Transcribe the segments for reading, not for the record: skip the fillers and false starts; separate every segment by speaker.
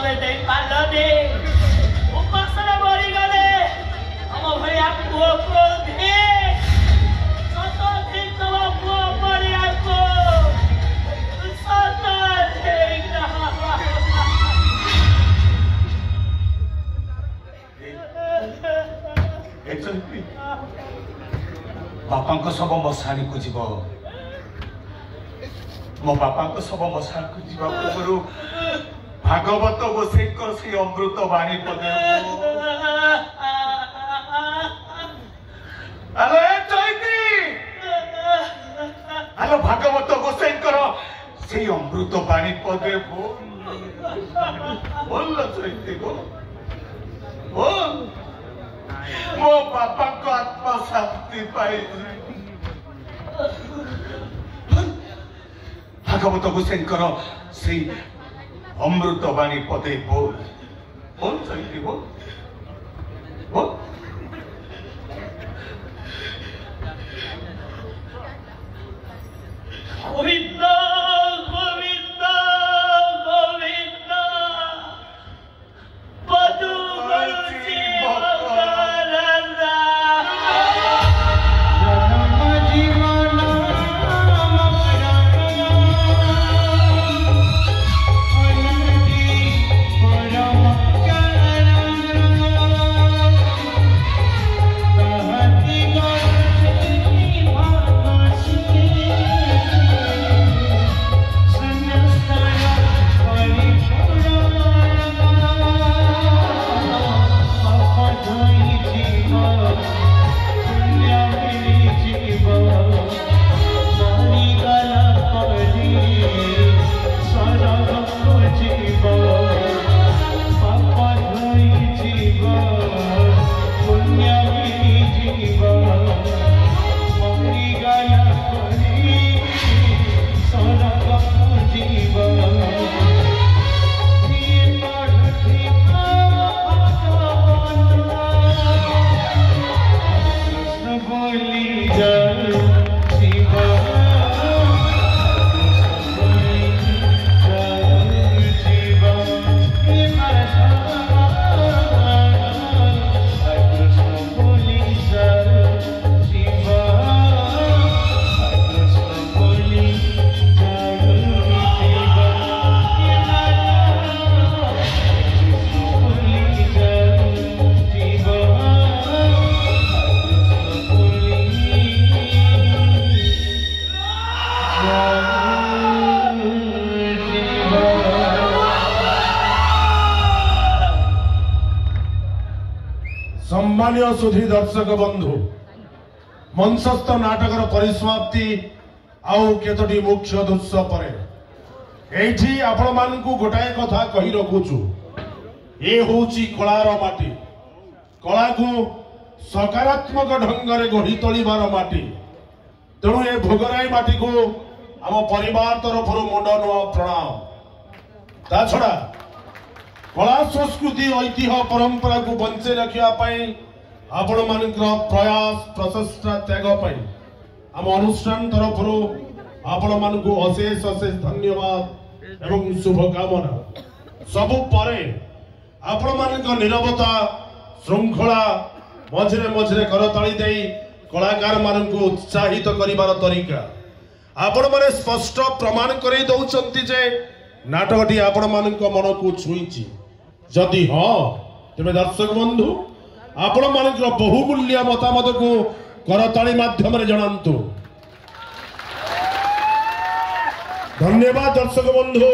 Speaker 1: दे दे पालने उपासना मरी गले हम भैया पुओ को दे सतो दिन तब पुओ मरिया को सतो देख रहा
Speaker 2: बापा को सब मशाणी को जीव मो बापा को सब मशाण को जीवा पूर्व भागवत गोसाई से अमृत वाणी पदे हेलो चैती हेलो भागवत गोसाई से अमृत वाणी पदे बोल चैती बोल मो बापा को आत्मा शांति पाई भागवत गोसाई से अमृत वाणी पदे बोल चैती बोल
Speaker 1: गोविंद गोविंद गोविंद बधु बरुचि भगवानंदा जन्म जीवन
Speaker 3: सम्मानीय सुधी दर्शक बंधु मंचस्थ नाटकर परिसमाप्ति आउ केतोटी मुख्य दृश्य पर एठी आपण मानकु गोटाए कथा कहि रखुछु ए होउची कलार माटी कला को सकारात्मक ढंग रे गढ़ी तोलिबार माटी तेणु ए भोगराई माटी को आम परिवार तरफ मुंडन प्रणाम ता छड़ा कला संस्कृति ऐतिह्य परंपरा को बंचे रखिया आपण मानकर प्रयास प्रचेष्टा त्याग आम अनुष्ठान तरफ आपण मानकु अशेष अशेष धन्यवाद एवं शुभकामना सबु परे आपण मानक निरवता श्रृंखला मझिरे मझिरे करताली देई कलाकार मानकु उत्साहित करिवार तरीका आपण माने स्पष्ट प्रमाण करै दउचंती जे नाटकटी आपण मानक मन को छुईची जदि हाँ तेरे दर्शक बंधु आपण मानक बहुमूल्य मतामत को करताली माध्यम रे जणांतु धन्यवाद दर्शक बंधु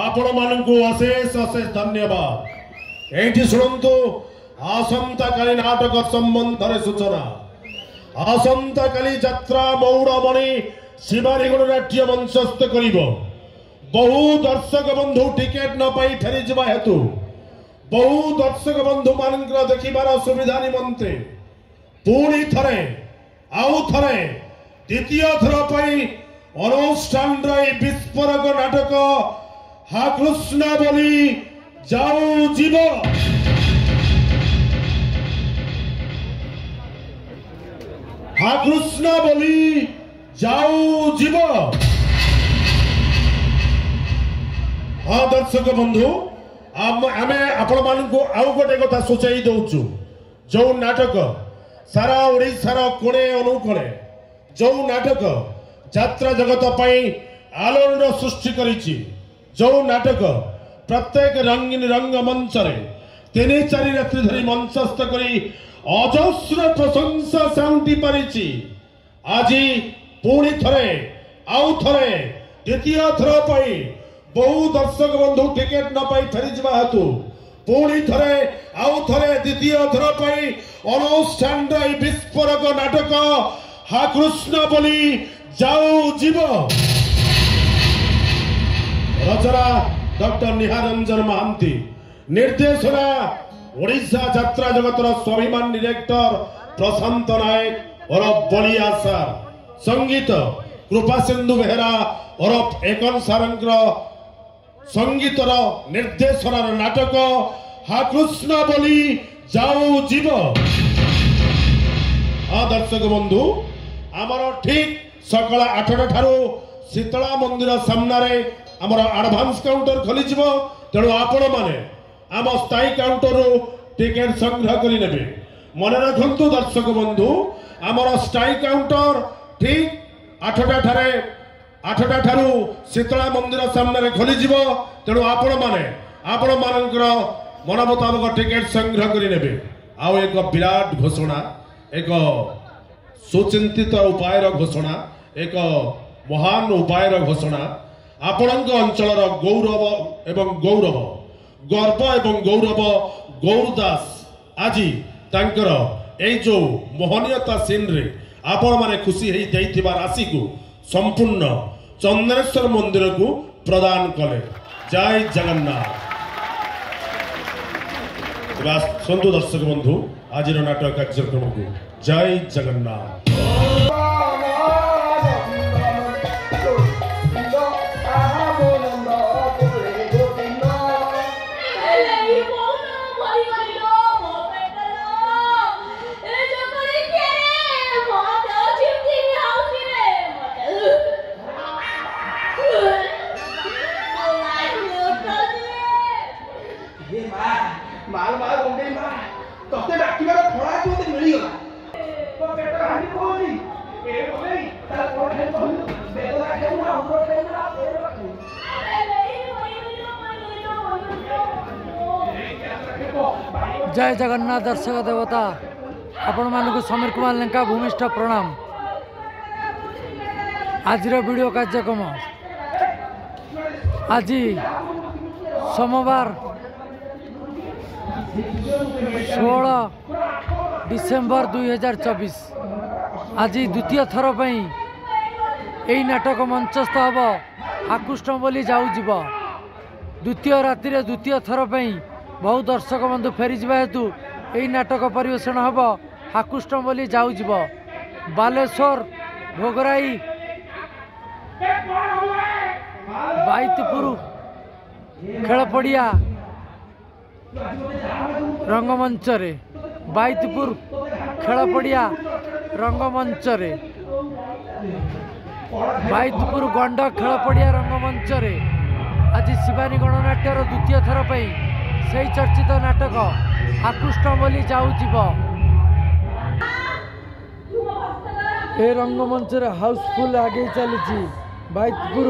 Speaker 3: आपण मानक अशेष अशेष धन्यवाद एठी सुनंतु आसंता काली नाटक संबंध रे सूचना आसंता काली यात्रा मौड़मणि शिवानी गणनाट्य मंचस्थ करिबो बहु दर्शक बंधु टिकेट न पाई फेरी जबा हेतु बहु दर्शक बंधु मानकर देखिबार सुविधा निमंते पुणी थरे आउ थरे द्वितीय थर पाई अनुष्ठान रे विस्फोरक नाटक हा कृष्ण बोली जाऊ जीव हा कृष्ण बोली जाऊ जीव हाँ दर्शक बंधु आमे आपण मानकु आउ गोटे कथा सूचाई दउछु जो नाटक सारा ओडिशार कोणे अनुकोणे जो नाटक यात्रा जगत पई आलोड़न सृष्टि करिछि जो नाटक प्रत्येक रंगीन रंगमंच रे 3-4 रात्रि धरी मंचस्थ करी अजस्र प्रशंसा साउंटी पारिछि आज पुणी थरे आउ थरे द्वितीय थर पई बहु दर्शक बंधु टिकेट न पाई फेरी जा हेतु पुणी थरे आउ थरे द्वितीय थर पई अनुष्ठान विस्फोरक नाटक हा कृष्ण बोली जाऊ जीव रचना डॉक्टर निहारंजन महांती निर्देशना ओडिशा यात्रा जगतर स्वाभिमान डायरेक्टर प्रशांत नायक और बलिया सार संगीत कृपा सिंधु बेहरा और एकन सारंकर संगीतर निर्देशनार नाटक हा कृष्ण बोली जाऊ जीव। दर्शक बंधु आमर ठीक सकाळ 8टा ठारू शीतला मंदिर सामने आमर एडवांस काउंटर खोली तेणु आपण माने आम स्थायी काउंटर टिकेट संग्रह करें मन रखु दर्शक बंधु आमर स्थायी काउंटर ठीक 8टा ठारू शीतला मंदिर सामने खोली तेणु आपण मानकर मन मुताबक टिकेट संग्रह करें आउ एक विराट घोषणा एक सुचिंतित उपायर घोषणा एक महान उपायर घोषणा आपण अंचल गौरव एवं गौरव गर्व एवं गौरव गौरदास आज तांकर ए जो मोहनीयता सीन रे आपण माने खुशी हेई देइथिबा राशि को संपूर्ण चंद्रेश्वर मंदिर को प्रदान कले। जय जगन्नाथ। सुंदर दर्शक बंधु आज नाटक कार्यक्रम को जय जगन्नाथ।
Speaker 4: माल माल गंगे माल तते डाकिबार फळा तोते मिली गला तो पेट हानि कोनी ए बोले ता कोन है तो बेदरा के ना हमरो टेंगरा पेड़ रखू
Speaker 5: जय जगन्नाथ। दर्शक देवता आपण मानकु समीर कुमार लेंका भूमिष्ठ प्रणाम। आज वीडियो कार्यक्रम आज सोमवार 16 डिसेम्बर 2024 आज द्वितीय थर पई एई नाटक मंचस्थ हम आकृष्ण बोली जाऊ जीव। द्वितीय राति द्वितीय थर पई बहु दर्शक बंधु फेरी जा हेतु एई नाटक परिवेषण हम आकृष्ण बोली जाऊ जीव। बालेश्वर भोगराई बाइतपुर खेल पड़िया रंगमंच रे बाइतपुर खेल पड़िया रंगमंच रे बाइतपुर गंड खेल पड़िया रंगमंच रे आज शिवानी गणनाट्यर द्वितीय थर पई से चर्चित नाटक आकृष्ण बोली जाऊ जीव। ए रंगमंच रे हाउसफुल आगे चली बाइतपुर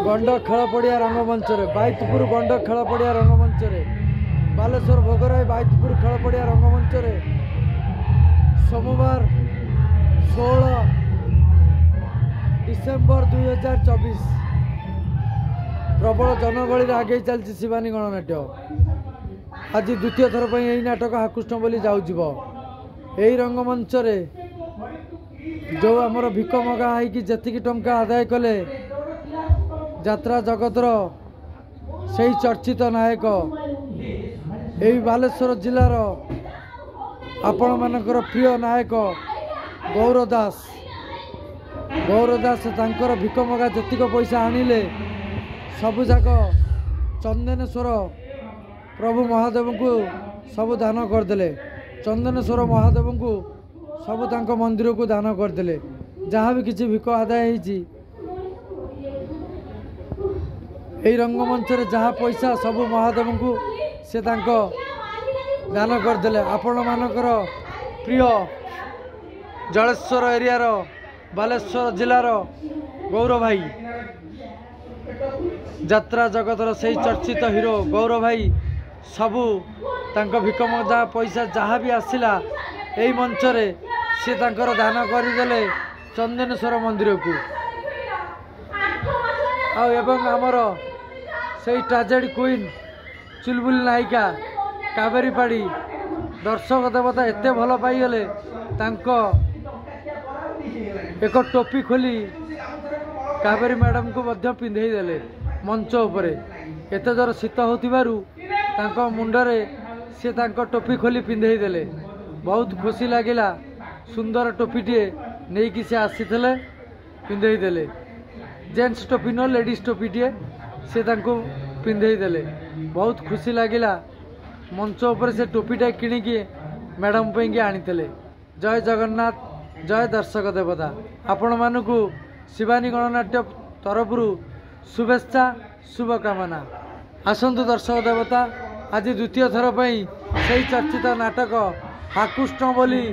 Speaker 5: गंड खेल पड़िया रंगमंच रे बाइतपुर गंड खेल पड़िया रंगमंच रे बालेश्वर भोगराई बाइतपुर खेल पड़िया रंगमंच रे सोमवार 16 डिसेम्बर 2024 प्रबल जनगहली आगे चलती शिवानी गणनाट्य। आज द्वितीय थर पर यही नाटक आकृष्ण बोली जाऊ जीव। यही रंगमंच रे जो आमर भिक मगा है जी टंका आदाय कले यात्रा जगतर से चर्चित नायक यही बालेश्वर जिलार आपण मानकर प्रिय नायक गौरदास तांकर भिक मगा जतिक पैसा आनिले सबुजाक चंदनेश्वर प्रभु महादेव को सब दान करदे। चंदनेश्वर महादेव को सब तांको मंदिर को दान करदे। जहाँ भी किसी भिक आदाय होती এই ରଙ୍ଗମଞ୍ଚରେ ଯାହା ପଇସା ସବୁ ମହାଦେବଙ୍କୁ ସେ ତାଙ୍କ ଦାନ କରିଦେଲେ। ଆପଣମାନଙ୍କର ପ୍ରିୟ ଜଳେଶ୍ୱର ଏରିଆର ବାଲେଶ୍ୱର ଜିଲ୍ଲାର ଗୌର ଭାଇ, ଯାତ୍ରା ଜଗତର ସେଇ ଚର୍ଚ୍ଚିତ ହିରୋ ଗୌର ଭାଇ ସବୁ ତାଙ୍କ ଭିକମଦା ପଇସା ଯାହା ବି ଆସିଲା ଏଇ ମଞ୍ଚରେ ସେ ତାଙ୍କର ଦାନ କରିଦେଲେ ଚନ୍ଦନେଶ୍ୱର ମନ୍ଦିରକୁ। ଆଉ ଏବଂ ଆମର ସେଇ ଟ୍ରାଜେଡି କୁଇନ୍ ଚୁଲବୁଲି ନାୟିକା କାବେରୀ ପାଢ଼ୀ ଦର୍ଶକ ଦେବତା ଏତେ ଭଲ ପାଇଗଲେ ତାଙ୍କ ଏକ ଟୋପି ଖୋଲି କାବେରୀ ମ୍ୟାଡ଼ାମକୁ ମଧ୍ୟ ପିନ୍ଧେଇ ଦେଲେ ମଞ୍ଚ ଉପରେ। ଏତେ ଜୋର ଶୀତ ହେଉଥିବାରୁ ତାଙ୍କ ମୁଣ୍ଡରେ ସେ ତାଙ୍କ ଟୋପି ଖୋଲି ପିନ୍ଧେଇ ଦେଲେ। ବହୁତ ଖୁସି ଲାଗିଲା। ସୁନ୍ଦର ଟୋପିଟିଏ ନେଇକି ସେ ଆସିଥିଲେ, ପିନ୍ଧେଇ ଦେଲେ। ଜେଣ୍ଟସ୍ ଟୋପି ନୁହଁ, ଲେଡ଼ିଜ୍ ଟୋପିଟିଏ ସେ ତାଙ୍କୁ ପିନ୍ଧେଇ ଦେଲେ। ବହୁତ ଖୁସି ଲାଗିଲା। ମଞ୍ଚ ଉପରେ ସେ ଟୋପିଟା କିଣିକି ମ୍ୟାଡ଼ାମ ପାଇଁକି ଆଣିଥିଲେ। ଜୟ ଜଗନ୍ନାଥ, ଜୟ ଦର୍ଶକ ଦେବତା। ଆପଣମାନଙ୍କୁ ଶିବାନୀ ଗଣନାଟ୍ୟ ତରଫରୁ शुभेच्छा शुभकामना। आसतु दर्शक देवता, आज द्वितीय थर पर से चर्चित नाटक हाकुष्ण बोली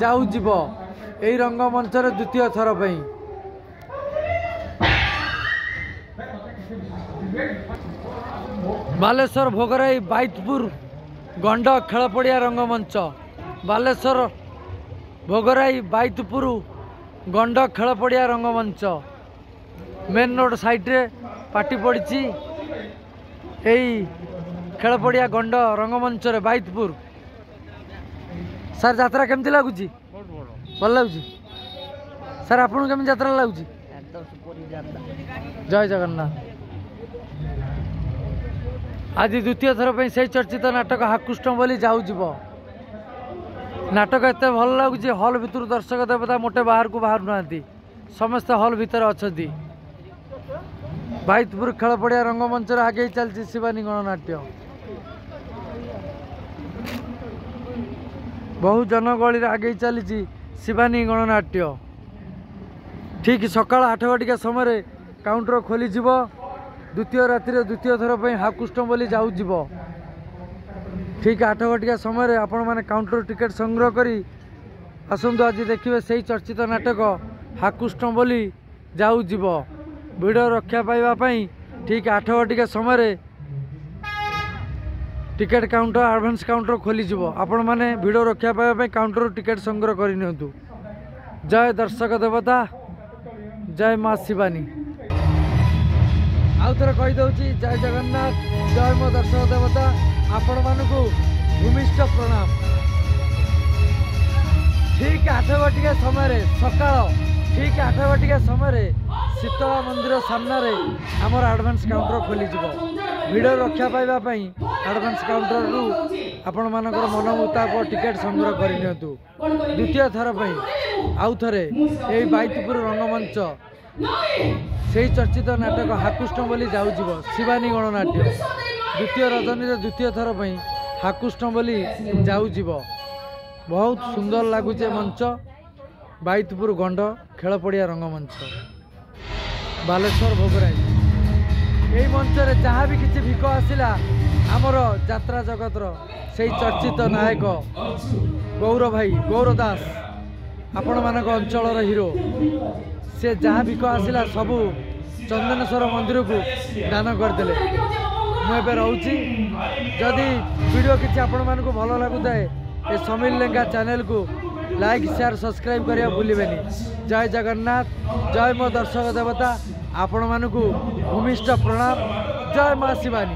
Speaker 5: जाऊ जीव यही रंगमंच द्वितीय थर पर बालेश्वर भोगराई बाइतपुर गंड खेलपड़िया रंगमंच। बालेश्वर भोगराई बाइतपुर गंड खेलपड़िया रंगमंच मेन रोड साइड्रे पार्टी पड़ी यही खेलपड़िया गंड रंगमंच बाइतपुर। सर यात्रा केमती लगुच? भल लगुच सर? आपन केमती यात्रा लगुच? जय जगन्नाथ। आज द्वितीय थर पर से चर्चित नाटक हाकुष्ण बोली जाऊ जीव नाटक एत भल लगुच। हल भितर दर्शक देवता मोटे बाहर को बाहर ना, समस्ते हल भितर अच्छा। बाइतपुर खेलपड़िया रंगमंच आगे चलती शिवानी गणनाट्य। बहु जनगहली आगे चली शिवानी गणनाट्य। ठीक सकाल 8 घटिका समय काउंटर खोली द्वितीय राति द्वितीय थर पर हाकुष्ण बोली जाऊ जीव। ठीक 8 घटिका समय आपण मैंने काउंटर टिकेट संग्रह करी आसतु। आज देखिए से चर्चित नाटक हाकुष्ण बोली जाऊ जीव। भिड़ रक्षा पाइबापी ठीक 8 घटिका समय टिकेट काउंटर एडवांस काउंटर खोली आपण मैंने भिड़ रक्षा पाइबापी काउंटर टिकेट संग्रह करनियंतु। जय दर्शक देवता, जय माँ शिवानी। आउ थे कहीदे जय जगन्नाथ, जय मो दर्शक देवता। आपण मानक भूमिष्ठ प्रणाम। ठीक 8 घटिका समय सकाळ ठीक 8 घटिका समय शीतला मंदिर सामने आमर एडवांस काउंटर खोली भिड़ रक्षा पाइबापी एडवांस काउंटर रु आपण मानकर मन मुताबक टिकेट संग्रह करनियंतु। द्वितीय थर पर आउ थे यही बाइतपुर रंगमंच से चर्चित नाटक हाकुष्ण बोली जाऊ जीव शिवानी गणनाट्य। द्वितीय रजनी द्वितीय थर पर हाकुष्ण बोली जाऊ जीव। बहुत सुंदर लगुचे मंच। बाइतपुर गंड खेलपड़िया रंगमंच बालेश्वर भोगराई। यही मंच जहाँ भी किसी भिक आसला आमर यात्रा जगतर से चर्चित नायक गौर भाई गौर दास आपण मानक अंचल हिरो से जहाँ भिक आसला सबू चंदनेश्वर मंदिर को दान करदे। मुझे रोची जदि वीडियो किसी आपण मानक भल लगुए ए समीर लेंगा चैनल को लाइक शेयर सब्सक्राइब करिया भूलिबेनी। जय जगन्नाथ, जय मो दर्शक देवता। आपण मानक भूमिष्ठ प्रणाम। जय माँ शिवानी।